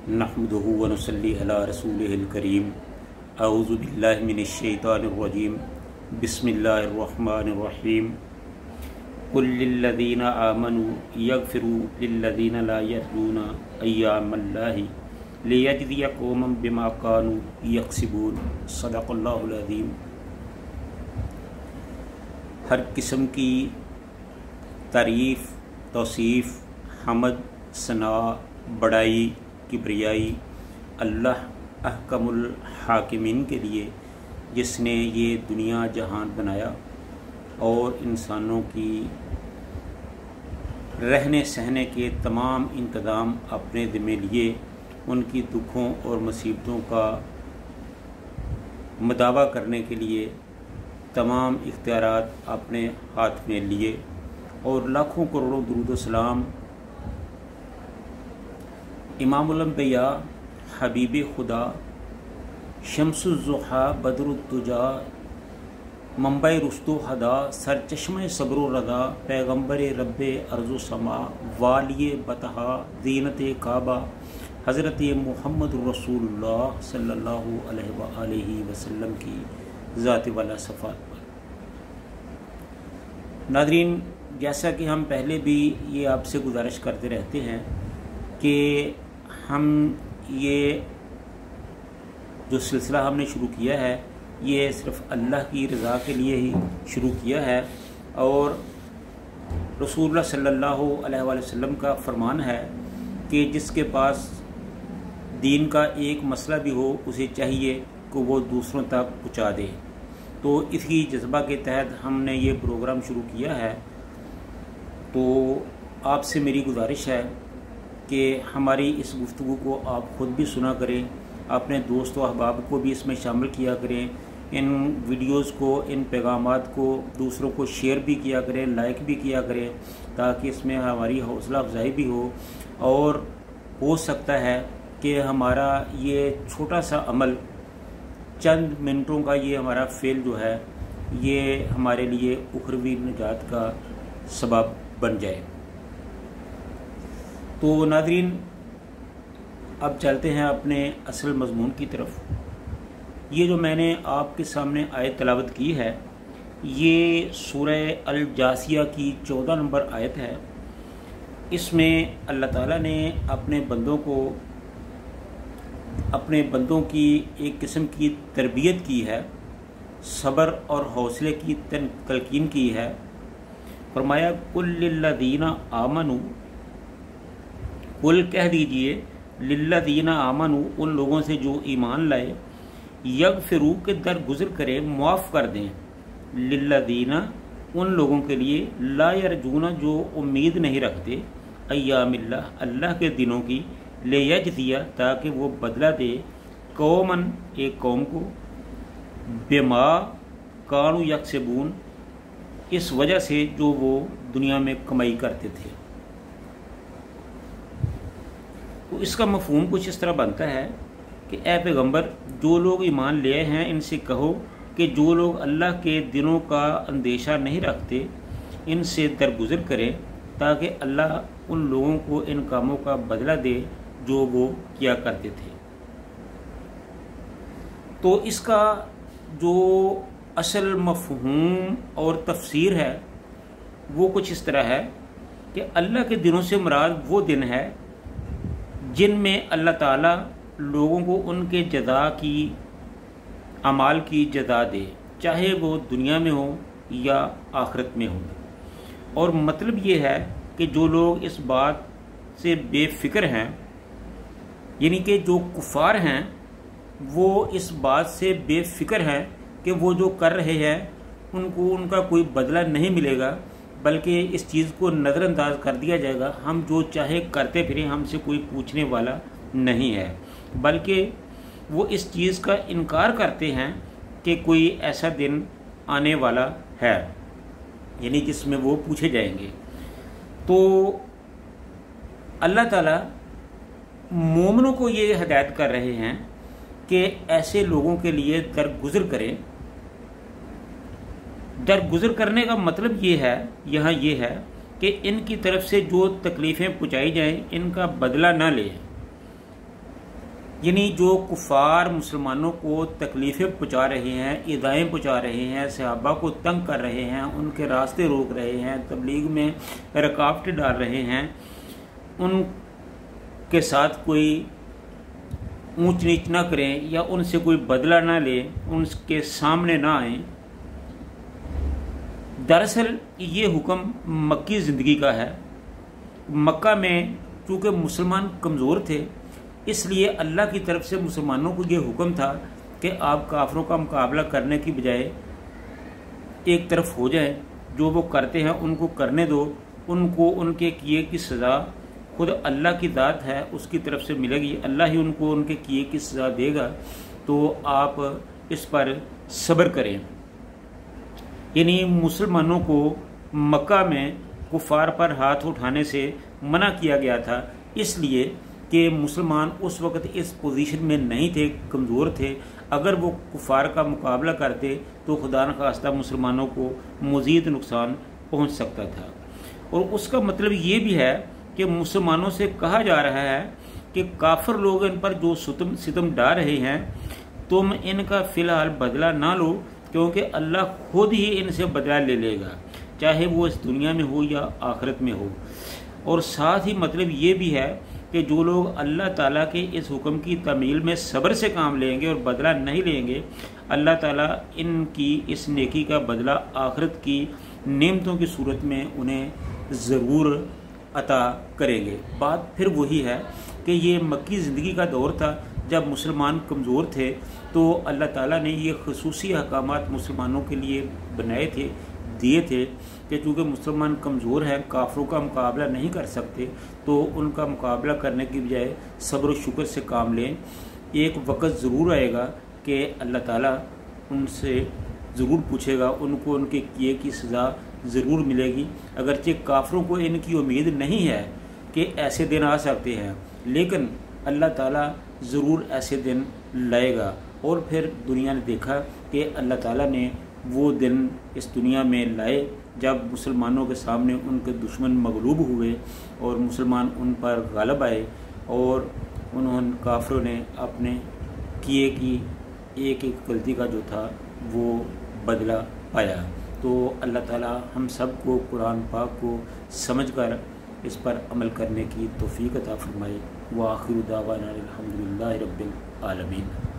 नहमदुहु व नुसल्ली अला रसूलिहिल करीम। अऊज़ु बिल्लाहि मिनश शैतानिर रजीम। बिस्मिल्लाहिर रहमानिर रहीम। कुल लिल्लज़ीना आमनू यगफिरू लिल्लज़ीना ला यरजूना अय्यामल्लाहि लियजज़िय कौमन बिमा कानू यक्सिबून। सदक़ल्लाहुल अज़ीम। हर किस्म की तारीफ़, तौसीफ़, हमद, सना, बड़ाई, किब्रियाई अल्लाह अहकमुल हाकिमीन के लिए, जिसने ये दुनिया जहान बनाया और इंसानों की रहने सहने के तमाम इंतज़ाम अपने ज़िम्मे लिए, उनकी दुखों और मुसीबतों का मुदावा करने के लिए तमाम इख्तियारात अपने हाथ में लिए और लाखों करोड़ों दुरूद व सलाम इमामुल अंबिया, हबीब खुदा, शम्सुज़्ज़ुहा, बदरुद्दुजा, मंबई रुश्तो हदा, सरचश्मे सब्र रदा, पैगम्बर रब्बे अर्ज़ समा, वालिय बतहा, ज़ीनत काबा, हज़रत मुहम्मद रसूलुल्लाह सल्लल्लाहु अलैहि वसल्लम की ज़ात वाला सफ़ात पर। नाज़रीन, जैसा कि हम पहले भी ये आपसे गुजारिश करते रहते हैं कि हम ये जो सिलसिला हमने शुरू किया है, ये सिर्फ़ अल्लाह की रज़ा के लिए ही शुरू किया है और रसूलुल्लाह सल्लल्लाहु अलैहि वसल्लम का फरमान है कि जिसके पास दीन का एक मसला भी हो, उसे चाहिए कि वो दूसरों तक पहुँचा दे। तो इसी जज्बा के तहत हमने ये प्रोग्राम शुरू किया है। तो आपसे मेरी गुजारिश है कि हमारी इस गुफ्तगू को आप ख़ुद भी सुना करें, अपने दोस्त व अहबाब को भी इसमें शामिल किया करें, इन वीडियोस को, इन पैगामात को दूसरों को शेयर भी किया करें, लाइक भी किया करें, ताकि इसमें हमारी हौसला अफजाई भी हो और हो सकता है कि हमारा ये छोटा सा अमल, चंद मिनटों का ये हमारा फेल जो है, ये हमारे लिए उखरवी निजात का सबब बन जाए। तो नाज़रीन, अब चलते हैं अपने असल मज़मून की तरफ। ये जो मैंने आपके सामने आयत तिलावत की है, ये सूरह अल जासिया की 14 नंबर आयत है। इसमें अल्लाह ताला ने अपने बंदों की एक किस्म की तरबियत की है, सब्र और हौसले की तलकीन की है। फरमाया कुल लिल्लज़ीना आमनू, कुल कह दीजिए, लिल्लज़ीना आमनू, उन लोगों से जो ईमान लाए, यगफिरू के दरगुजर करें, मुआफ़ कर दें, लिल्लज़ीना, उन लोगों के लिए, ला यरजूना, जो उम्मीद नहीं रखते, अय्यामिल्लाह, अल्लाह के दिनों की, ले यजज़िया, ताकि वो बदला दे, कौमन, एक कौम को, बिमा कानू यक्सिबून, इस वजह से जो वो दुनिया में कमाई करते थे। तो इसका मफहूम कुछ इस तरह बनता है कि ए पैगंबर, जो लोग ईमान ले हैं, इनसे कहो कि जो लोग अल्लाह के दिनों का अंदेशा नहीं रखते, इनसे दरगुजर करें, ताकि अल्लाह उन लोगों को इन कामों का बदला दे जो वो किया करते थे। तो इसका जो असल मफहूम और तफसीर है, वो कुछ इस तरह है कि अल्लाह के दिनों से मुराद वो दिन है जिनमें अल्लाह ताला लोगों को उनके जज़ा की, अमाल की जज़ा दे, चाहे वो दुनिया में हो या आखिरत में हो। और मतलब ये है कि जो लोग इस बात से बेफिक्र हैं, यानी कि जो कुफार हैं, वो इस बात से बेफिक्र हैं कि वो जो कर रहे हैं उनको उनका कोई बदला नहीं मिलेगा, बल्कि इस चीज़ को नज़रअंदाज कर दिया जाएगा। हम जो चाहे करते फिरें, हमसे कोई पूछने वाला नहीं है, बल्कि वो इस चीज़ का इनकार करते हैं कि कोई ऐसा दिन आने वाला है, यानी जिसमें वो पूछे जाएंगे। तो अल्लाह ताला मोमिनों को ये हिदायत कर रहे हैं कि ऐसे लोगों के लिए दरगुजर करें। दरगुजर करने का मतलब ये है, यहाँ ये है कि इनकी तरफ से जो तकलीफ़ें पहुँचाई जाएं, इनका बदला ना लें। یعنی جو کفار مسلمانوں کو تکلیفیں پہنچا رہے ہیں، ایذائیں پہنچا رہے ہیں، صحابہ کو تنگ کر رہے ہیں، ان کے راستے روک رہے ہیں، تبلیغ میں رکاوٹیں ڈال رہے ہیں، ان کے ساتھ کوئی اونچ نیچ نہ کریں یا ان سے کوئی بدلہ نہ لیں، ان کے سامنے نہ آئیں۔ دراصل یہ حکم مکی زندگی کا ہے۔ مکہ میں چونکہ مسلمان کمزور تھے، اس لیے اللہ کی طرف سے مسلمانوں کو یہ حکم تھا کہ آپ کافروں کا مقابلہ کرنے کی بجائے ایک طرف ہو جائیں، جو وہ کرتے ہیں ان کو کرنے دو، ان کو ان کے کیے کی سزا خود اللہ کی ذات ہے، اس کی طرف سے ملے گی، اللہ ہی ان کو ان کے کیے کی سزا دے گا، تو آپ اس پر صبر کریں۔ یعنی مسلمانوں کو مکہ میں کفار پر ہاتھ اٹھانے سے منع کیا گیا تھا، اس لیے کہ مسلمان اس وقت اس پوزیشن میں نہیں تھے، کمزور تھے۔ اگر وہ کفار کا مقابلہ کرتے تو خدا نخواستہ مسلمانوں کو مزید نقصان پہنچ سکتا تھا۔ اور اس کا مطلب یہ بھی ہے کہ مسلمانوں سے کہا جا رہا ہے کہ کافر لوگ ان پر جو ستم ڈال رہے ہیں، تم ان کا فی الحال بدلہ نہ لو، کیونکہ اللہ خود ہی ان سے بدلہ لے لے گا، چاہے وہ اس دنیا میں ہو یا آخرت میں ہو۔ اور ساتھ ہی مطلب یہ بھی ہے کہ جو لوگ اللہ تعالیٰ کے اس حکم کی تعمیل میں صبر سے کام لیں گے اور بدلہ نہیں لیں گے، اللہ تعالیٰ ان کی اس نیکی کا بدلہ آخرت کی نعمتوں کی صورت میں انہیں ضرور عطا کریں گے۔ بات پھر وہی ہے کہ یہ مکی زندگی کا دور تھا، جب مسلمان کمزور تھے، تو اللہ تعالیٰ نے یہ خصوصی احکامات مسلمانوں کے لیے بنائے تھے، دیے تھے کہ چونکہ مسلمان کمزور ہیں، کافروں کا مقابلہ نہیں کر سکتے، تو ان کا مقابلہ کرنے کی بجائے صبر و شکر سے کام لیں۔ ایک وقت ضرور آئے گا کہ اللہ تعالیٰ ان سے ضرور پوچھے گا، ان کو ان کے کیے کی سزا ضرور ملے گی، اگرچہ کافروں کو ان کی امید نہیں ہے کہ ایسے دن آ سکتے ہیں، لیکن اللہ تعالیٰ ضرور ایسے دن لائے گا۔ اور پھر دنیا نے دیکھا کہ اللہ تعالیٰ نے وہ دن اس دنیا میں لائے جب مسلمانوں کے سامنے ان کے دشمن مغلوب ہوئے اور مسلمان ان پر غالب آئے، اور انہوں کافروں نے اپنے کیے کی ایک ایک غلطی کا جو تھا وہ بدلہ پایا۔ تو اللہ تعالیٰ ہم سب کو قرآن پاک کو سمجھ کر اس پر عمل کرنے کی توفیق عطا فرمائے۔ وآخر دعوانا الحمدللہ رب العالمین۔